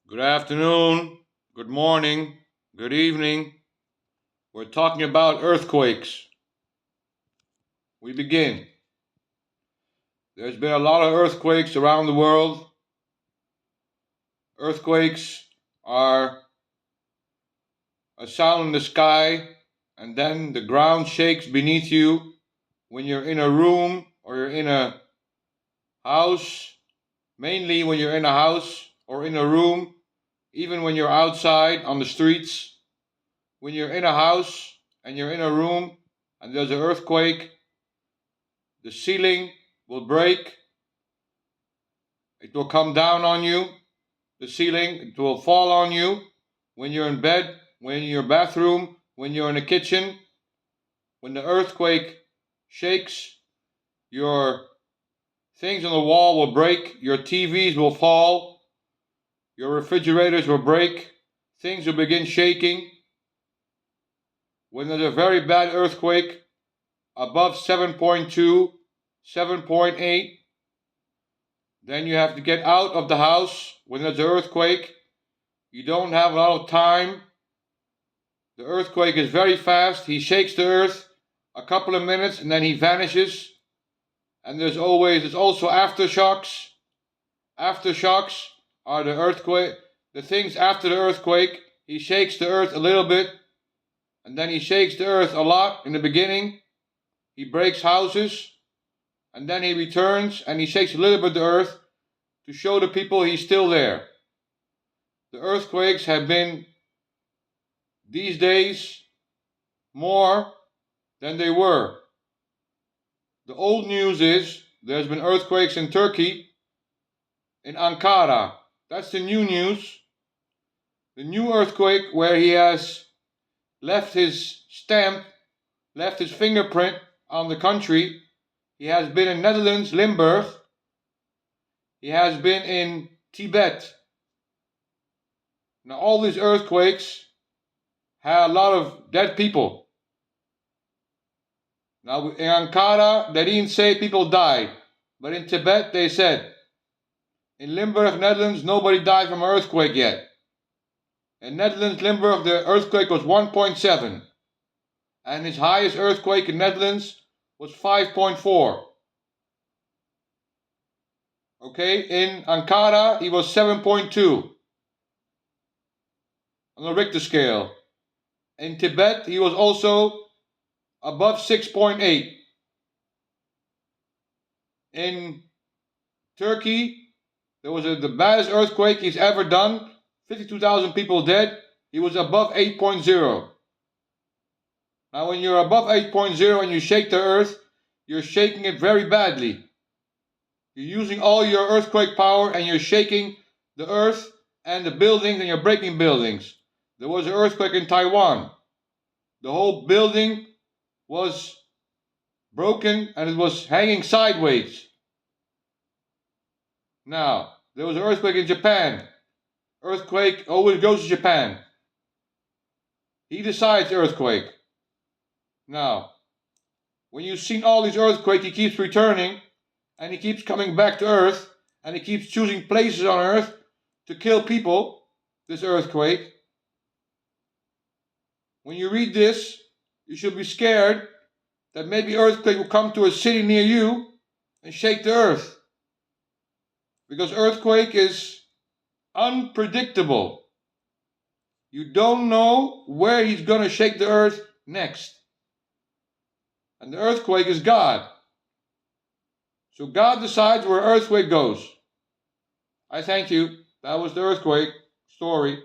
Good afternoon, good morning, good evening. We're talking about earthquakes. We begin. There's been a lot of earthquakes around the world. Earthquakes are a sound in the sky, and then the ground shakes beneath you when you're in a room or you're in a house. Mainly when you're in a house or in a room, even when you're outside on the streets. When you're in a house and you're in a room and there's an earthquake, the ceiling will break, it will come down on you, the ceiling, it will fall on you when you're in bed, when you're in your bathroom, when you're in the kitchen. When the earthquake shakes, your things on the wall will break, your TVs will fall, your refrigerators will break, things will begin shaking. When there's a very bad earthquake, above 7.2, 7.8, then you have to get out of the house when there's an earthquake. You don't have a lot of time. The earthquake is very fast. He shakes the earth a couple of minutes and then he vanishes. And there's also aftershocks. Aftershocks are the earthquake, the things after the earthquake. He shakes the earth a little bit and then he shakes the earth a lot in the beginning. He breaks houses and then he returns and he shakes a little bit the earth to show the people he's still there. The earthquakes have been these days more than they were. The old news is there's been earthquakes in Turkey, in Ankara. That's the new news. The new earthquake where he has left his stamp, left his fingerprint on the country. He has been in Netherlands, Limburg. He has been in Tibet. Now all these earthquakes had a lot of dead people. Now in Ankara, they didn't say people died, but in Tibet they said. In Limburg, Netherlands, nobody died from an earthquake yet. In Netherlands, Limburg, the earthquake was 1.7, and his highest earthquake in Netherlands was 5.4. Okay, in Ankara, he was 7.2 on the Richter scale. In Tibet, he was also above 6.8. In Turkey, there was the baddest earthquake he's ever done. 52,000 people dead. He was above 8.0. Now when you're above 8.0 and you shake the earth, you're shaking it very badly. You're using all your earthquake power and you're shaking the earth and the buildings and you're breaking buildings. There was an earthquake in Taiwan. The whole building was broken and it was hanging sideways. Now, there was an earthquake in Japan. Earthquake always goes to Japan. He decides earthquake. Now, when you've seen all these earthquakes, he keeps returning and he keeps coming back to Earth and he keeps choosing places on Earth to kill people, this earthquake. When you read this, you should be scared that maybe earthquake will come to a city near you and shake the earth. Because earthquake is unpredictable. You don't know where he's going to shake the earth next. And the earthquake is God. So God decides where earthquake goes. I thank you. That was the earthquake story.